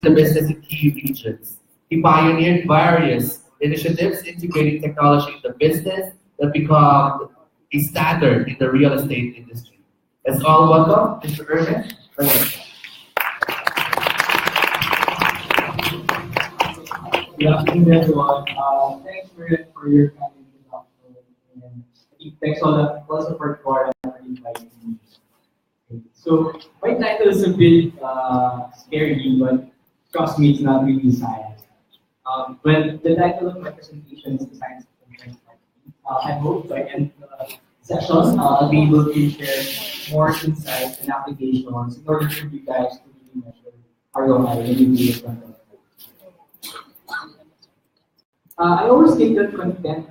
the business in key regions. He pioneered various initiatives integrating technology in the business that become a standard in the real estate industry. Let's all welcome Mr. Ernest Valencia. Good afternoon, everyone. Thanks for your kind introduction. And thanks also for Cora for inviting me. So, my title is a bit scary, but trust me, it's not really science. Well, the title of my presentation is the Science of Content. I hope by end of the session, I'll be able to share more insights and applications in order for you guys to really measure ROI when you do your content. I always think that content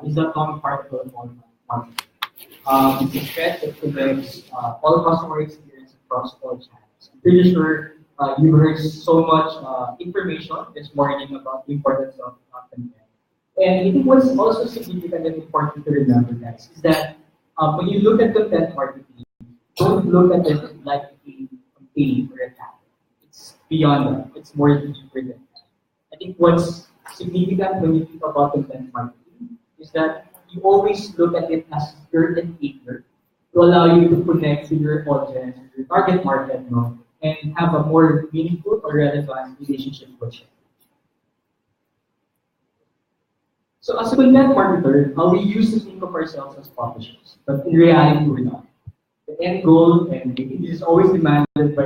is a common part of all marketing. It's a thread that connects all customer experience across all channels. I'm pretty sure you heard so much information this morning about the importance of content. And I think what's also significant and important to remember, guys, is that when you look at content marketing, don't look at it like a campaign or a tactic. It's beyond that. It's more deeper than that. I think what's significant when you think about content marketing is that you always look at it as your enabler to allow you to connect to your audience, your target market, no, and have a more meaningful or relevant relationship with them. So as a content marketer, we used to think of ourselves as publishers, but in reality we're not. The end goal, and it is always demanded by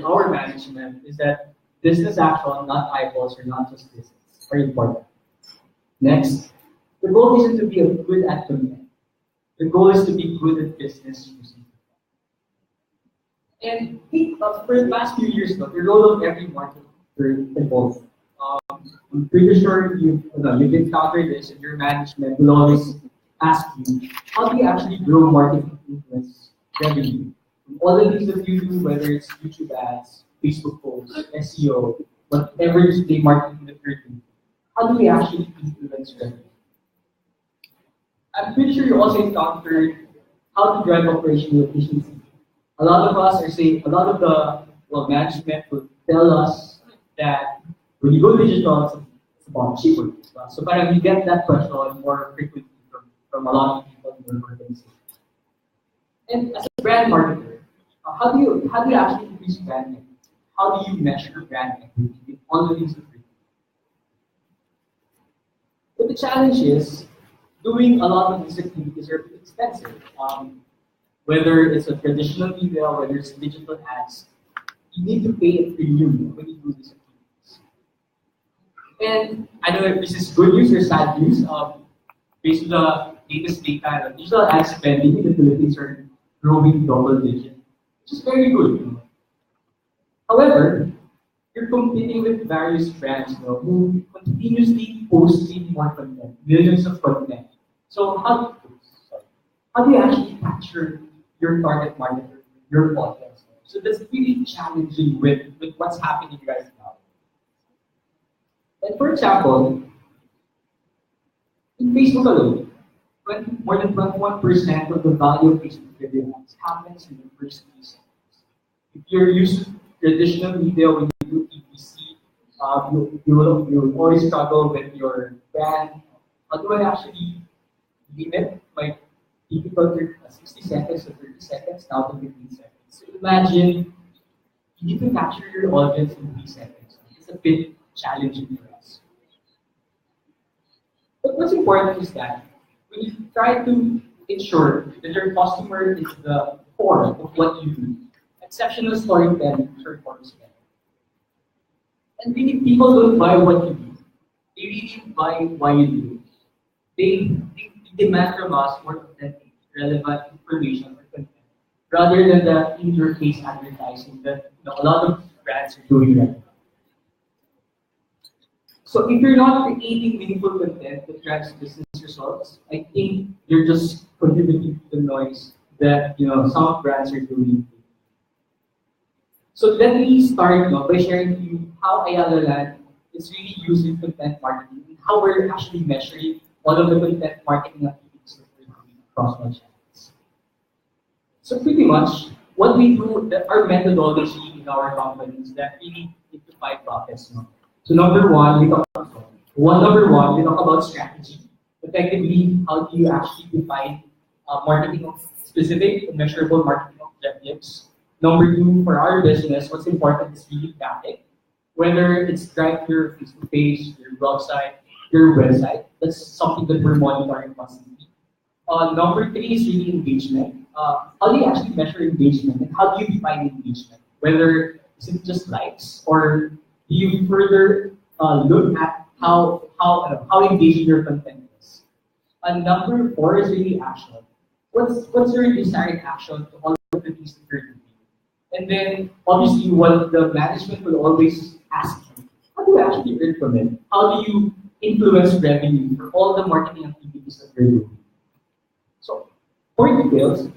our management, is that business action, not eyeballs, or not just business, are important. Next, the goal isn't to be good at content. The goal is to be good at business using content. And I think for the past few years, the role of every marketer evolved. I'm pretty sure you've encountered this, and your management will always ask you, how do you actually grow marketing influence revenue? From all the things that you do, whether it's YouTube ads, Facebook posts, SEO, whatever display marketing that you're doing, how do we actually influence revenue? I'm pretty sure you also encountered how to drive operational efficiency. A lot of us are saying, a lot of the management will tell us that when you go digital, it's about cheaper. So parang you get that question more frequently from a lot of people in your organization. And as a brand marketer, how do you actually increase brand equity? How do you measure brand equity in all the things that we do? But the challenge is doing a lot of these activities are expensive. Whether it's a traditional media, whether it's digital ads, you need to pay a premium when you do these activities. And I don't know if this is good news or sad news. Based on the latest data, digital ad spending in the Philippines are growing double digit, which is very good. However, you're competing with various brands who continuously posting more content, millions of content. So how do you actually capture your target market, your audience? So that's really challenging with what's happening right now. And for example, in Facebook alone, more than 21% of the value of Facebook video ads happens in the first 3 seconds. If you're used to traditional media when you do PPC, you will always struggle with your brand. How do I actually limit my typical 60 seconds to 30 seconds now to 15 seconds? So imagine you need to capture your audience in 3 seconds. It's a bit challenging for us. But what's important is that when you try to ensure that your customer is the core of what you do, exceptional storytelling performs better. And really, people don't buy what you do. They really buy why you do it. They demand from us more authentic, relevant information or content, rather than the in-your-face advertising that a lot of brands are doing right now. So if you're not creating meaningful content that drives business results, I think you're just contributing to the noise that some brands are doing. So let me start by sharing to you how Ayala Land is really using content marketing and how we're actually measuring all of the content marketing activities that we're doing across all channels. So pretty much, what we do, our methodology in our company is that really into five buckets. No? So number one, we talk about strategy. Effectively, how do you actually define marketing specific and measurable marketing objectives? Number two, for our business, what's important is really traffic. Whether it's drive to your Facebook page, your website, your website, that's something that we're monitoring constantly. Number three is really engagement. How do you actually measure engagement and how do you define engagement? Whether is it just likes or do you further look at how engaging your content is? And number four is really action. What's your desired action to all of the things that you're doing? And then obviously what the management will always ask you, how do you actually earn from it? How do you influence revenue for all the marketing activities that you're doing? So for details,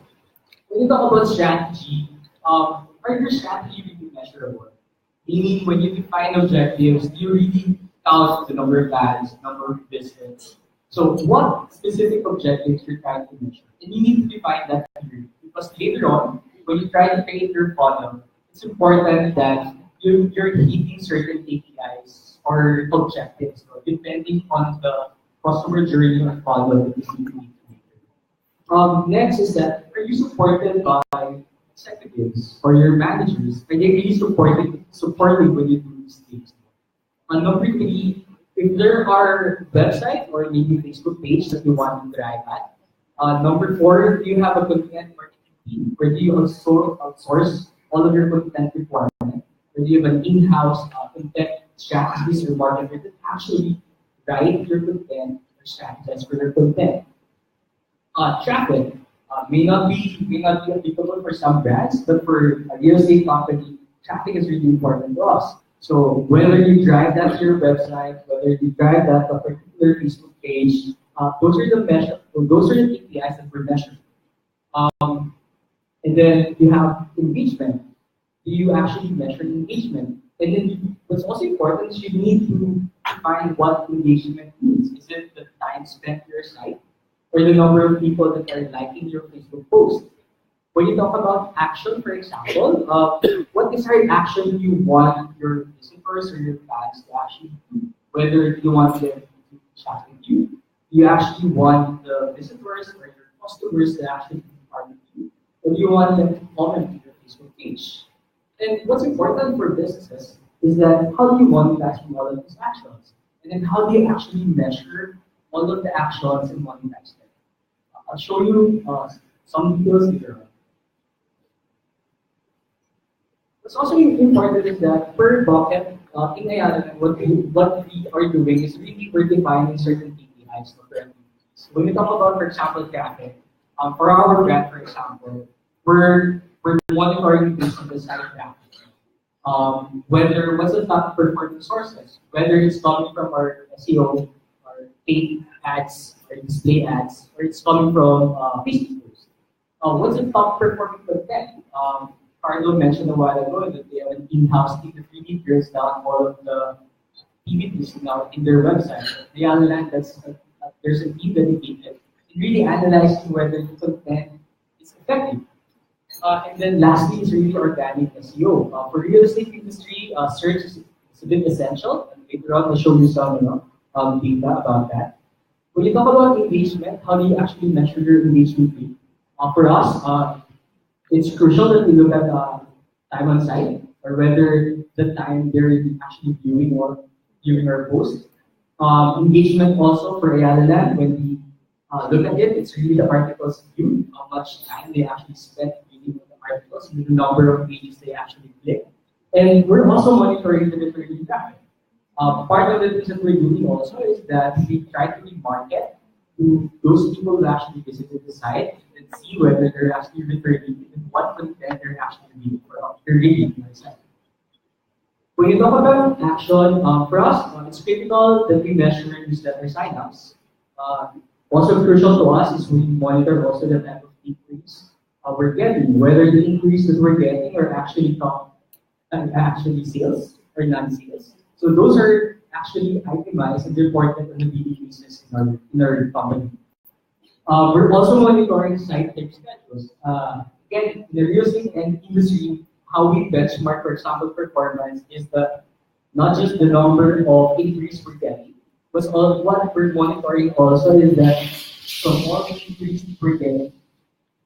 when you talk about strategy, are your strategy really measurable? Meaning when you define objectives, do you really count the number of ads, number of visits? So what specific objectives you're trying to measure? And you need to define that clearly because later on, when you try to create your funnel, it's important that you're hitting certain KPIs or objectives, so depending on the customer journey or funnel that you need to make. Next is that, are you supported by executives or your managers? Are they really supporting when you do these things? Number three, if there are website or maybe Facebook page that you want to drive at. Number four, do you have a content marketing team? Where do you also outsource all of your content requirement? Or do you have an in-house content strategist or marketer that actually write your content or strategize for your content? Traffic may not be applicable for some brands, but for a real estate company, traffic is really important to us. So whether you drive that to your website, whether you drive that to a particular Facebook page, those are the KPIs that we're measuring. And then you have engagement. Do you actually measure engagement? And then what's also important is you need to define what engagement means. Is it the time spent on your site or the number of people that are liking your Facebook post? When you talk about action, for example, what desired action you want your visitors or your fans to actually do? Whether you want them to chat with you, do you actually want the visitors or your customers to actually be part of you, or do you want them to comment to your Facebook page? And what's important for businesses is that how do you monetize from all of these actions? And then how do you actually measure all of the actions and monetize them? I'll show you some details here. What's also important is that per bucket in Ayala Land, what we are doing is really we're defining certain KPIs for activities. When we talk about, for example, traffic, for our brand, for example, we're monitoring based on the site traffic. Whether what's the top performing sources, whether it's coming from our SEO or paid ads or display ads, or it's coming from Facebook posts. What's the top performing content? Carlo mentioned a while ago that they have an in-house team that really drills down all of the activities now in their website. The Ayala Land, there's a team dedicated in really analyzing whether the content is effective. And then lastly is really organic SEO. For real estate industry, search is a bit essential. And later on, I'll show you some data about that. When you talk about engagement, how do you actually measure your engagement rate? For us, it's crucial that we look at time on site or whether the time they're actually viewing or viewing our post. Engagement also for Ayala Land, when we look at it, it's really the articles viewed, how much time they actually spent viewing the articles, and the number of pages they actually click. And we're also monitoring the returning traffic. Part of the things that we're doing also is that we try to remarket to those people who actually visited the site and see whether they're actually returning and what content they're actually reading on the site. When you talk about action, for us, it's critical that we measure newsletter signups. Also crucial to us is we monitor also the type of increase we're getting, whether the increases we're getting are actually sales or non-sales. So those are actually itemized and reported on the daily basis in our company. We're also monitoring site type schedules. again, in the real estate and industry, how we benchmark, for example, performance is the not just the number of increase we're getting, but all, what we're monitoring also is that from all the increase we're getting,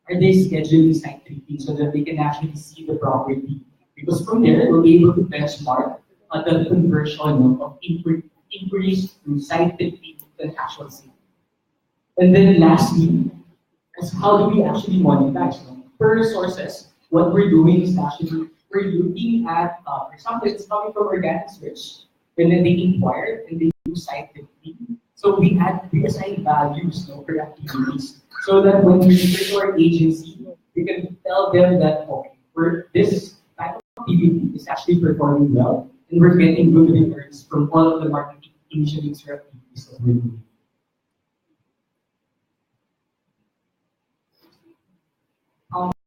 are they scheduling site tripping so that they can actually see the property? Because from there, we're able to benchmark the conversion of inquiries to site tripping to actual sale. And then lastly, is how do we actually monetize? No? Per sources, what we're doing is actually we're looking at, for example, it's coming from organic search, and then they inquire and they do site testing. So we assign values, no, per activities, so that when we refer to our agency, we can tell them that okay, this type of activity is actually performing well, and we're getting good returns from all of the marketing initiatives or activities that we're doing.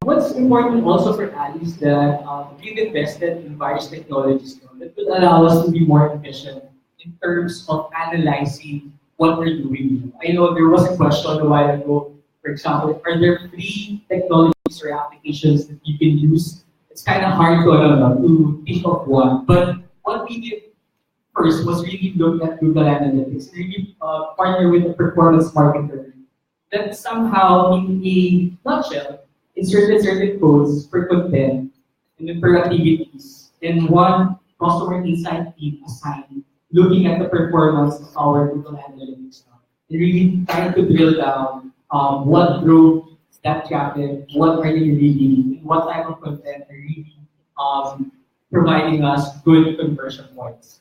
What's important also for Ali is that we've invested in various technologies that will allow us to be more efficient in terms of analyzing what we're doing. I know there was a question a while ago, for example, are there free technologies or applications that you can use? It's kind of hard to think of one, but what we did first was really look at Google Analytics, really partner with a performance marketer that somehow in a nutshell inserted certain codes for content and then for activities, and one customer insight team assigned looking at the performance of our Google Analytics now. And really trying to drill down what drove that traffic, what are they reading, and what type of content are really providing us good conversion points.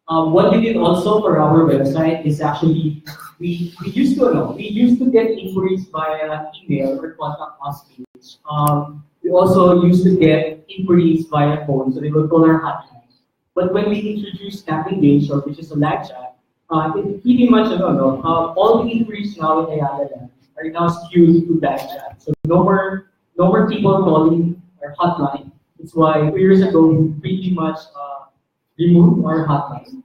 What we did also for our website is actually we used to get inquiries via email or contact us page. We also used to get inquiries via phone, so they would call our hotline. But when we introduced Snap Engage, or which is a live chat, it pretty much all the inquiries now in Ayala Land are now skewed to live chat. So no more people calling our hotline. That's why 2 years ago we pretty much removed our hotline.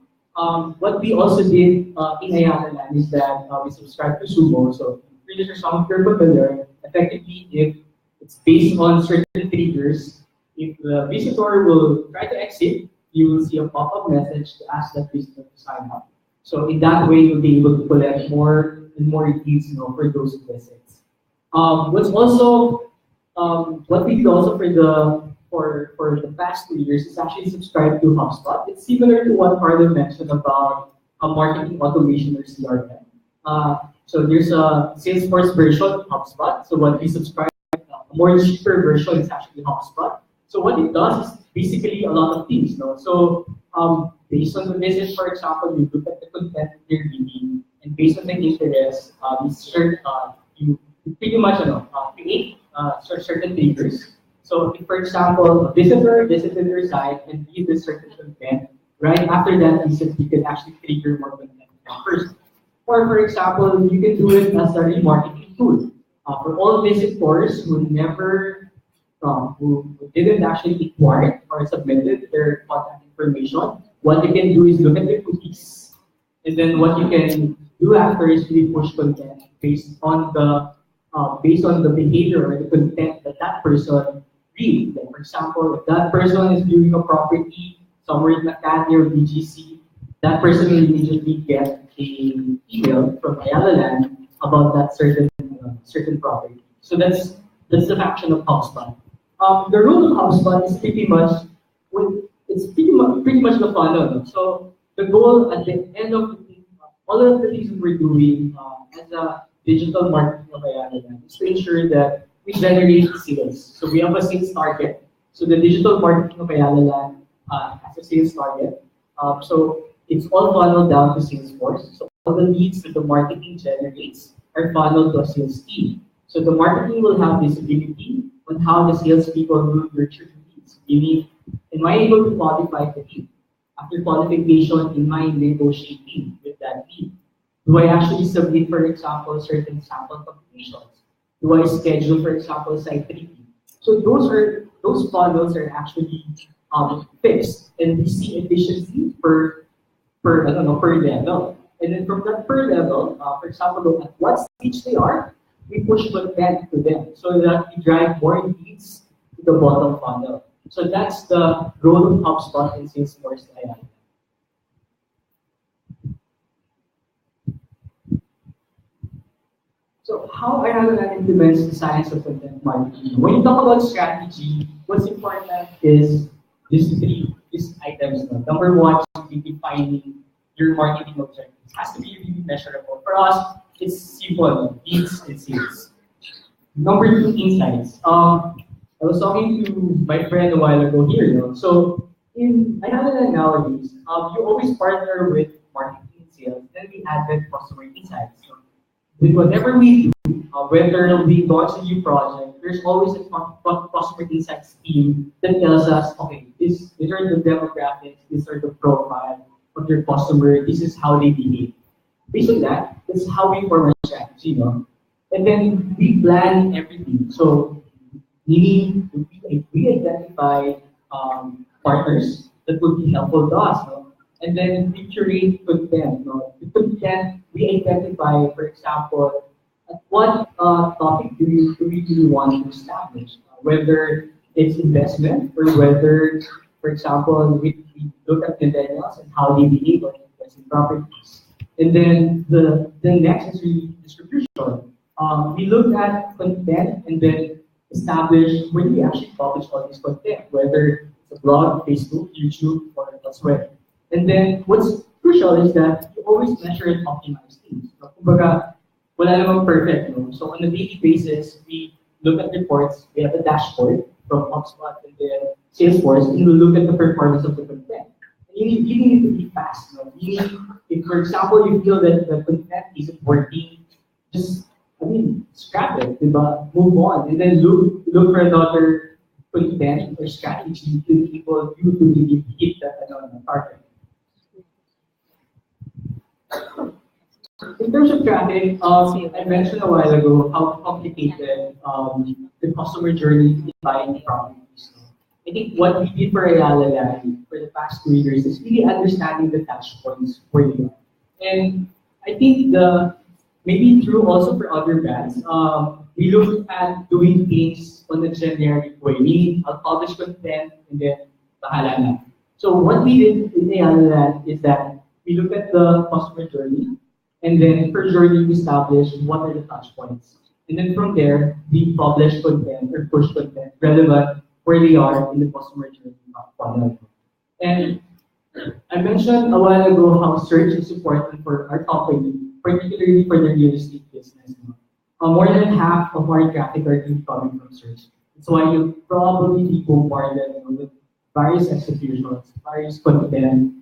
What we also did in Ayala Land is that we subscribe to Sumo. So really for some people familiar, effectively if it's based on certain triggers, if the visitor will try to exit, you will see a pop-up message to ask that visitor to sign up. So in that way, you'll be able to collect more and more leads, for those visits. What's also what we did also for the past 2 years is actually subscribe to HubSpot. It's similar to what Carlo mentioned about a marketing automation or CRM. So there's a Salesforce version of HubSpot. So what we subscribe, a more cheaper version is actually HubSpot. So what it does is basically a lot of things. So based on the visit, for example, you look at the content they're reading, and based on the interest, you pretty much create certain triggers. So if, for example, a visitor visited your site and read this certain content, right after that visit, you can actually trigger more content first. Or for example, you can do it as a remarketing tool. For all visitors who never, who didn't actually inquire or submitted their contact information, what you can do is look at the cookies. And then what you can do after is really push content based on the behavior or the content that that person read. Like for example, if that person is viewing a property somewhere in Makati or BGC, that person will immediately get an email from Ayala Land about that certain property. So that's the function of HubSpot. The role of HubSpot is pretty much pretty much the funnel. So the goal at the end of all of the things that we're doing as a digital marketing of Ayala Land is to ensure that we generate sales. So we have a sales target. So the digital marketing of Ayala Land has a sales target. So it's all funneled down to Salesforce. So all the leads that the marketing generates are funneled to a sales team. So the marketing will have visibility on how the salespeople will nurture the leads. Meaning, am I able to qualify the lead? After qualification, am I negotiating with that lead? Do I actually submit, for example, certain sample completions? Do I schedule, for example, site review? So those funnels are actually fixed, and we see efficiency per level. And then from that per level, for example, at what stage they are, we push content to them so that we drive more leads to the bottom funnel. So that's the role of HubSpot in Salesforce AI. So how Ayala Land implements the science of content marketing? When you talk about strategy, what's important is these items. No? Number one is really defining your marketing objectives. It has to be really measurable. For us, it's simple, leads and sales. Number two, insights. I was talking to my friend a while ago here. So in Ayala Land nowadays, you always partner with marketing and sales, then we add the customer insights. So with whatever we do, whether we launch a new project, there's always a customer insights team that tells us, okay, these are the demographics, these are the profile of your customer, this is how they behave. Based on that, that's how we form a strategy. And then we plan everything. So we identify partners that would be helpful to us. No? And then we curate content. No? The content we identify, for example, at what topic do we really want to establish? Whether it's investment or whether, for example, we look at millennials and how they behave on investing properties. And then the next is really distribution. We look at content and then establish where we actually publish all this content, whether it's a blog, Facebook, YouTube, or elsewhere. And then what's crucial is that you always measure and optimize things. So, kumbaga, wala namang perfect. No? So on a daily basis, we look at reports, we have a dashboard from HubSpot and then Salesforce, and we look at the performance of the content. And you need to be fast. No? If, for example, you feel that the content isn't working, just scrap it, diba? Move on, and then look for another content or strategy to be able you to really hit that target. In terms of traffic, I mentioned a while ago how complicated the customer journey in buying properties. I think what we did for Ayala Land for the past 2 years is really understanding the touch points for you. And I think maybe true also for other brands, we look at doing things on a generic way. Meaning, I'll publish content and then bahala na. So what we did in Ayala Land is that we look at the customer journey, and then per journey we establish what are the touch points. And then from there, we publish content or push content relevant where they are in the customer journey funnel. And I mentioned a while ago how search is important for our company, particularly for the real estate business. More than half of our traffic are coming from search. That's why you'll probably be bombarded with various executions, various content,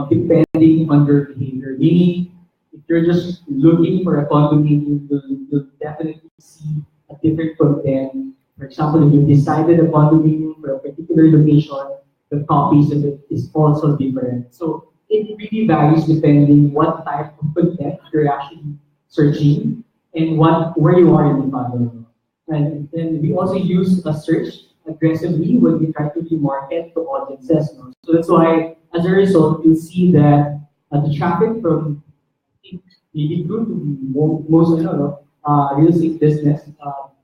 depending on your behavior. Meaning, if you're just looking for a condominium, you'll definitely see a different content. For example, if you decided a condominium for a particular location, the copies of it is also different. So it really varies depending what type of content you're actually searching and where you are in the funnel. And then we also use a search aggressively when we try to remarket to audiences. No? So that's why, as a result, you'll see that the traffic from maybe true to most real estate business,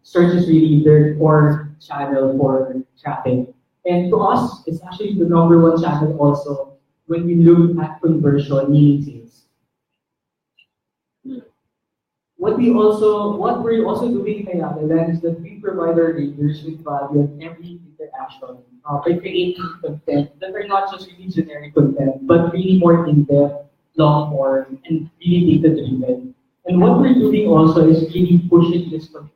search is really their core channel for traffic. And to us, it's actually the number one channel also when we look at conversion, meaning sales. What we're also doing in Ayala Land is that we provide our readers with value at every interaction by creating content that are not just really generic content, but really more in-depth, long form, and really data-driven. And what we're doing also is really pushing this content.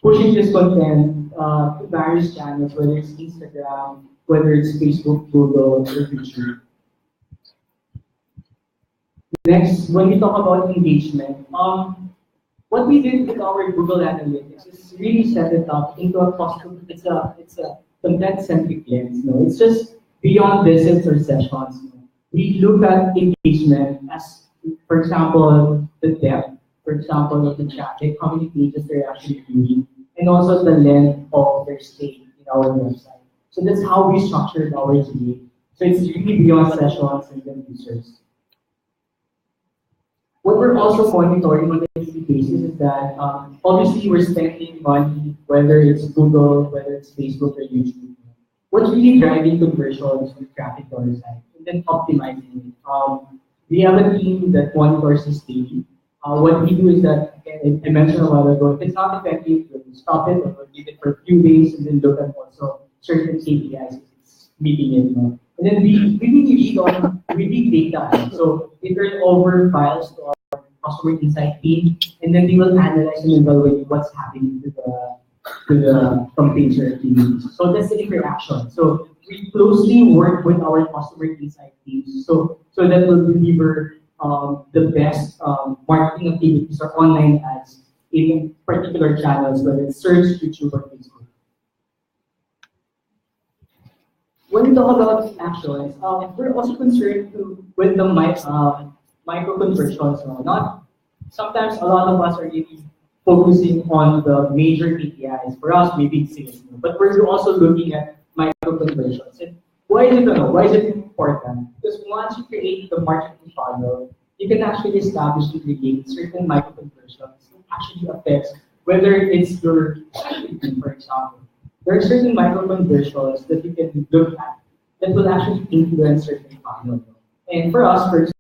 Pushing this content to various channels, whether it's Instagram, whether it's Facebook, Google, or YouTube. Next, when we talk about engagement, what we did with our Google Analytics is really set it up into a custom. It's a content-centric lens. No, it's just beyond visits or sessions. No? We look at engagement as, for example, the depth, for example, of the traffic, how many pages they're actually viewing, and also the length of their stay in our website. So that's how we structured our GA. So it's really beyond sessions and then users. What we're also monitoring on a daily basis is that obviously we're spending money, whether it's Google, whether it's Facebook or YouTube. What's really driving conversions with traffic to our site and then optimizing it. We have a team that monitors this daily. What we do is that, again, I mentioned a while ago, if it's not effective, we'll stop it or we'll leave it for a few days and then look at also certain KPIs if it's meeting it. No? And then we really we read data. So we turn over files to customer insight team, and then they will analyze and evaluate what's happening to the campaigns or activities. So that's the interaction. So we closely work with our customer insight teams, so that will deliver the best marketing activities or online ads in particular channels, whether it's search, YouTube, or Facebook. When we talk about actions, we're also concerned with the micro conversions. Not sometimes a lot of us are really focusing on the major KPIs. For us, maybe it's sales, but we're also looking at micro conversions. And why is it why is it important? Because once you create the marketing funnel, you can actually establish and create certain micro conversions that actually affects whether it's your strategy, for example. There are certain micro conversions that you can look at that will actually influence certain funnel. And for us, for example,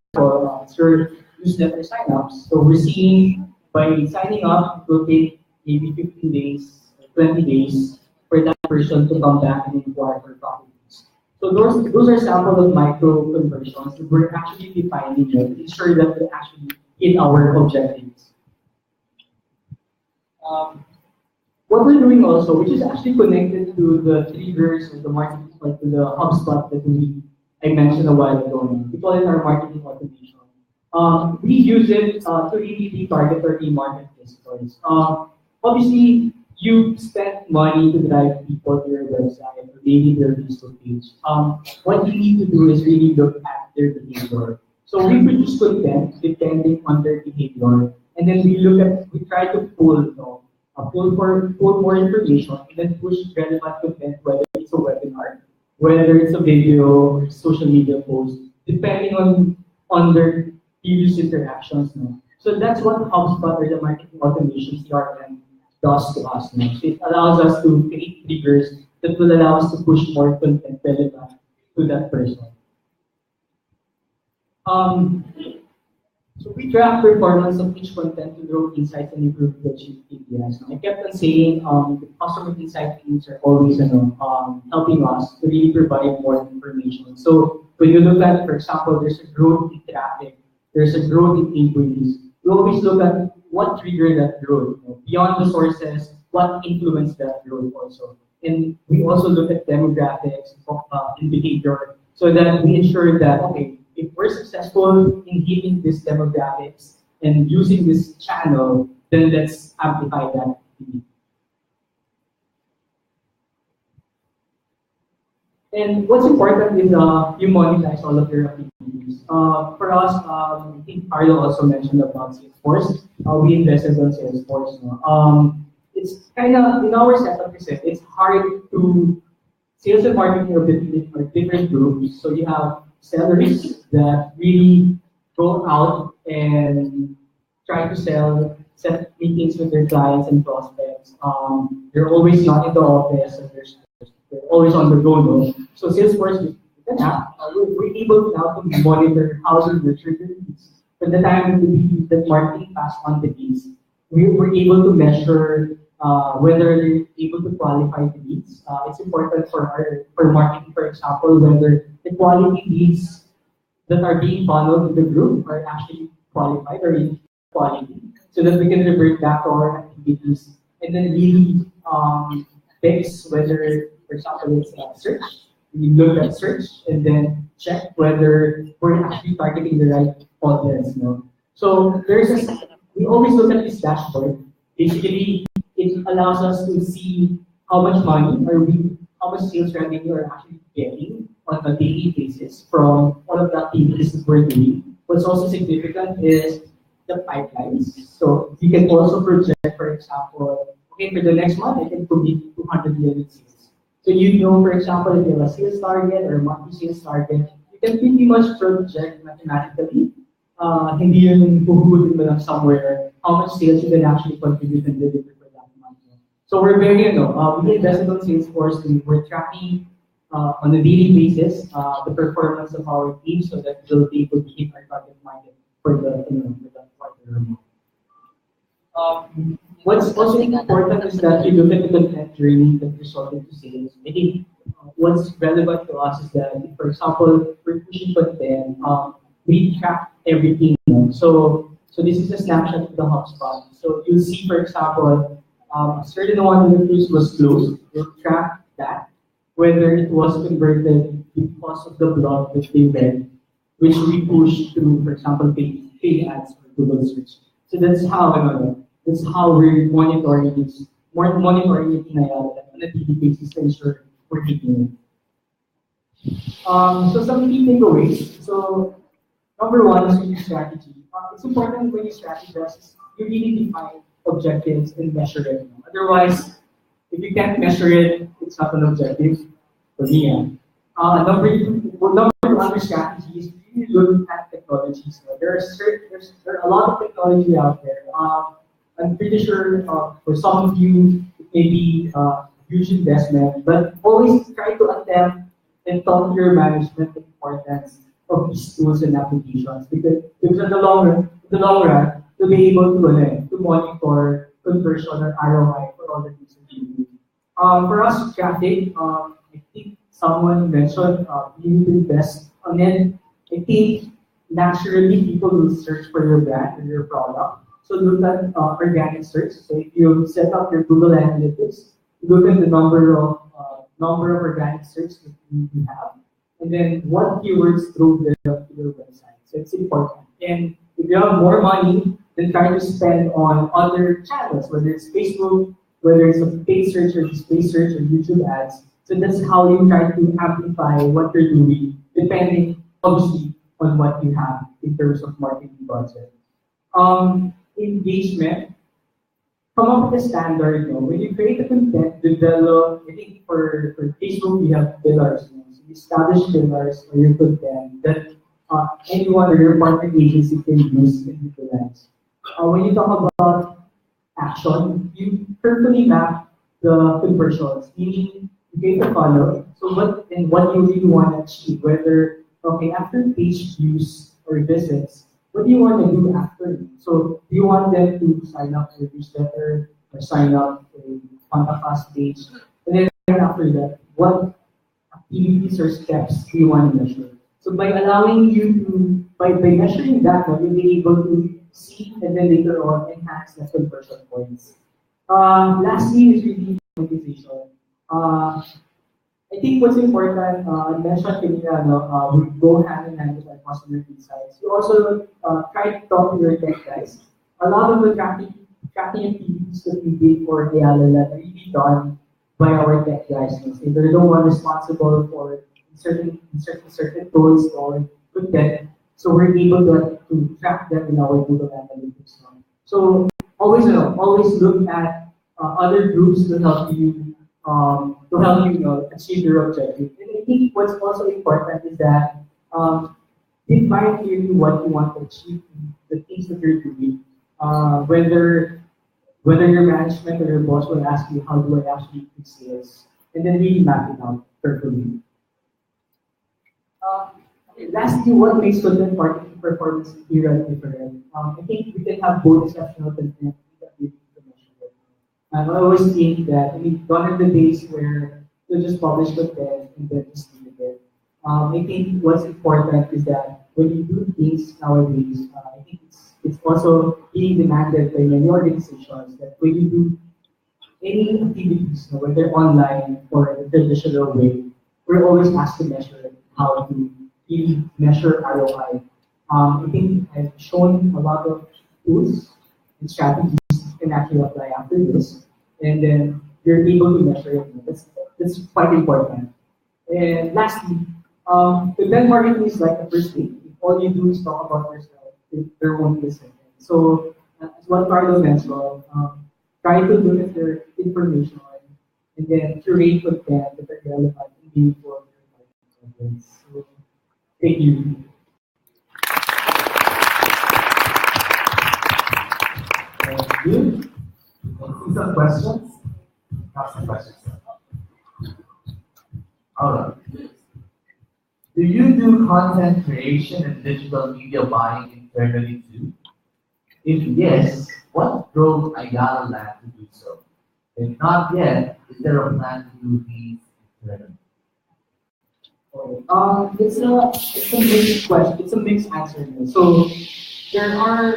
it's your newsletter signups. So we're seeing by signing up, it will take maybe 15 days, 20 days for that person to come back and inquire for properties. So those are samples of micro conversions that we're actually defining to ensure that we actually hit our objectives. What we're doing also, which is actually connected to the triggers of the marketing, like to the HubSpot that I mentioned a while ago. We call it our marketing automation. We use it to really retarget or remarket visitors. Obviously, you spend money to drive people to your website or maybe their Facebook page. What you need to do is really look at their behavior. So we produce content depending on their behavior, and then we try to pull more information, and then push relevant content, whether it's a webinar, whether it's a video or social media post, depending on their previous interactions. No? So that's what HubSpot or the marketing automation CRM does to us. No? So it allows us to create triggers that will allow us to push more content relevant to that person. So we track performance of each content to grow insights and improve the KPIs. I kept on saying the customer insight teams are always helping us to really provide more information. So when you look at, for example, there's a growth in traffic, there's a growth in inquiries. We always look at what triggered that growth. Beyond the sources, what influenced that growth also. And we also look at demographics and behavior so that we ensure that, okay, if we're successful in hitting these demographics and using this channel, then let's amplify that. And what's important is you monetize all of your activities. For us, I think Arlo also mentioned about Salesforce. We invested on Salesforce. It's kind of, in our setup, it's hard to, sales and marketing are different groups. So you have sellers that really go out and try to set meetings with their clients and prospects. They're always not in the office, and they're always on the go. No? So Salesforce, we're able now to monitor how to nurture the leads. From the time that marketing passed on the leads, we were able to measure whether they're able to qualify the leads. It's important for marketing, for example, whether the quality leads that are being funneled to the group are actually qualified or in quality, so that we can revert back to our activities and then really fix whether, for example, it's search. We look at search and then check whether we're actually targeting the right audience. No? So we always look at this dashboard. Basically, it allows us to see how much money how much sales revenue are actually getting on a daily basis from all of the activities that we're doing. What's also significant is the pipelines. So you can also project, for example, okay, for the next month, I can commit 200 million sales. So you know, for example, if you have a sales target or a monthly sales target, you can pretty much project mathematically hindi yun huhugutin mo lang somewhere how much sales you can actually contribute and deliver for that month. So we're very, we invested on Salesforce. We're tracking on a daily basis the performance of our team so that we'll be able to hit our target market for for the quarter. What's also important is that you look at the content journey that resulted to sales. I think what's relevant to us is that, for example, we're pushing content, we track everything. So this is a snapshot of the HubSpot. So you'll see, for example, a certain one of the views was closed. You'll track that, whether it was converted because of the blog which they read, which we push through, for example, paid ads or Google search. So that's how we're monitoring it in Ayala on a daily basis to ensure we're hitting it. So some key takeaways. So number one is your strategy. It's important when you strategize, you really define objectives and measure it. Otherwise, if you can't measure it, it's not an objective for me. Number two under strategy is really look at technologies. There are a lot of technology out there. I'm pretty sure for some of you it may be huge investment, but always try to attempt and talk to your management the importance of these tools and applications because in the long run, to be able to monitor conversion or ROI for all the things that you do. For us, traffic, I think someone mentioned you need to invest on it. I think naturally people will search for your brand or your product. So look at organic search. So if you set up your Google Analytics, look at the number of organic search that you have, and then what keywords drove them to your website. So it's important. And if you have more money, then try to spend on other channels, whether it's Facebook, whether it's a paid search or display search or YouTube ads. So that's how you try to amplify what you're doing, depending obviously on what you have in terms of marketing budget. Engagement, come up with a standard. When you create a content, develop. I think for Facebook, we have pillars. So you establish pillars for your content that anyone or your partner agency can use and utilize. When you talk about action, you carefully map the conversions, meaning you get the follow. So what you really want to achieve, whether after page views or visits, what do you want to do after? So do you want them to sign up for your newsletter or sign up for a contact us page? And then after that, what activities or steps do you want to measure? So by allowing you to, by measuring that, you'll be able to see and then later on enhance the conversion points. Lastly is really monetization. I think what's important, I mentioned kanina, we go hand in hand with our customer insights. You also try to talk to your tech guys. A lot of the tracking activities that we did for Ayala Land are really done by our tech guys. They're the one responsible for certain tools or content. So we're able to track them in our Google Analytics. So always look at other groups to help you achieve your objective. And I think what's also important is that define clearly what you want to achieve, the things that you're doing. Whether your management or your boss will ask you, how do I actually increase sales? And then really map it out carefully. Lastly, what makes content marketing performance era different? I think we can have both exceptional content that we need to measure. And I always think that, gone are the days where you just publish content and then just leave it. I think what's important is that when you do things nowadays, I think it's also being demanded by many organizations that when you do any activities, whether online or the traditional way, we're always asked to measure how to really measure ROI. I think I've shown a lot of tools and strategies you can actually apply after this, and then you're able to measure it. That's quite important. And lastly, content marketing is like a first date. If all you do is talk about yourself, there won't be a second. So, as what Carlo mentioned, try to look at your information and then curate content that are relevant and meaningful for your audience. So, thank you. Good. Let's see some questions. Have some questions. All right. Do you do content creation and digital media buying internally too? If yes, what drove Ayala Land to do so? If not yet, is there a plan to do these internally? It's a mixed question. It's a mixed answer. Here. So there are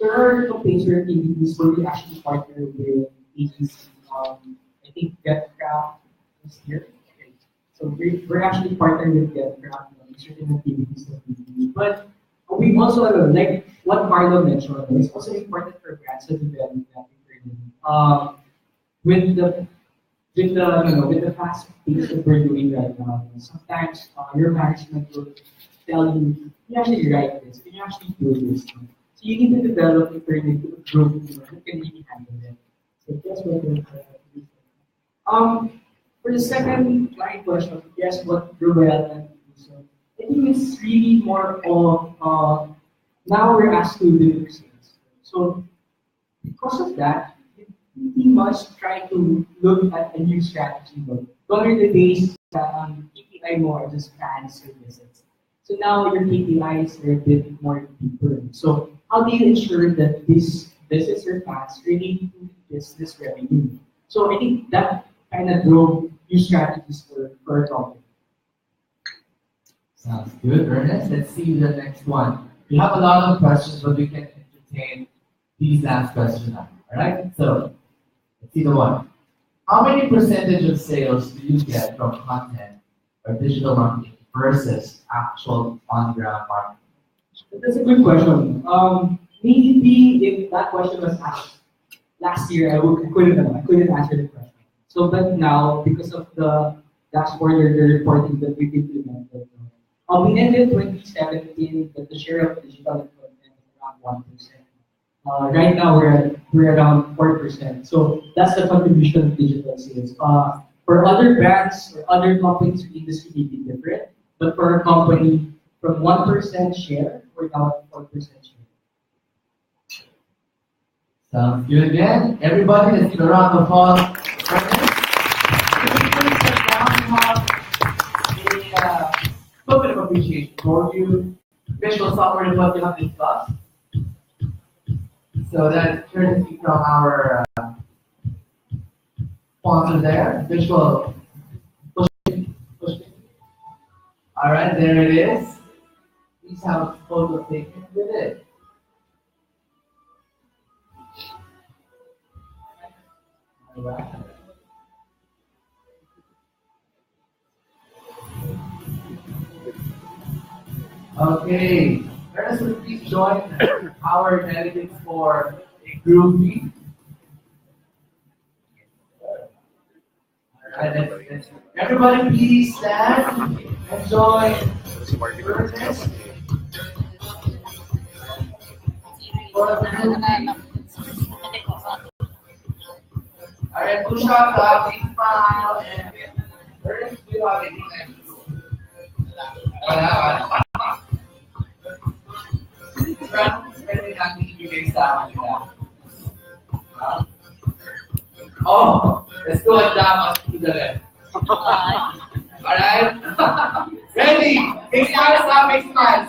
there are campaigns or activities where we actually partner with agencies. I think GetCraft is here. Okay. So we're actually partnering with GetCraft on certain activities that we do. But we also like what Carlo mentioned. It's also important for brands to develop that internally. With the with the fast pace that we're doing right now, sometimes your management will tell you, you actually write this, you actually do this. So you need to develop a predictive group who can really handle it. So that's what we're doing. For the second line question, yes, what Ruel and so I think it's really more of now we're asked to do sales. So because of that, we must try to look at a new strategy. Gone are the days that KPI more just fans or visits. So now your KPIs are a bit more deeper. So how do you ensure that these visits or fans really do business revenue? So I think that kind of drove new strategies for a company. Sounds good, Ernest. Let's see the next one. We have a lot of questions, but we can entertain these last questions now. All right? So, let's see the one. How many percentage of sales do you get from content or digital marketing versus actual on-ground marketing? That's a good question. Maybe if that question was asked last year, I couldn't answer the question. So, but now because of the dashboard or the reporting that we've implemented, we ended 2017 that the share of digital content is around 1%. Right now we're around 4%. So that's the contribution of digital sales. For other brands or other companies, the industry may be different. But for our company, from 1% share, we're now at 4% share. Sounds good again. Everybody, let's give a round of applause. A token of appreciation for you. Visual software is what you have discussed. So that's courtesy from our sponsor there, Visual. Push. All right, there it is. Please have a photo taken with it. All right. Okay, Ernest, will please join our delegates for a group meet. Alright, everybody please stand and join Ernest for a group meet. Alright, push up the big smile and Ernest, do you have anything next? Wala. Pwede natin ibigay sa akin nila. Oh, let's go and down to the left. Alright? Ready? Big smiles, big smiles.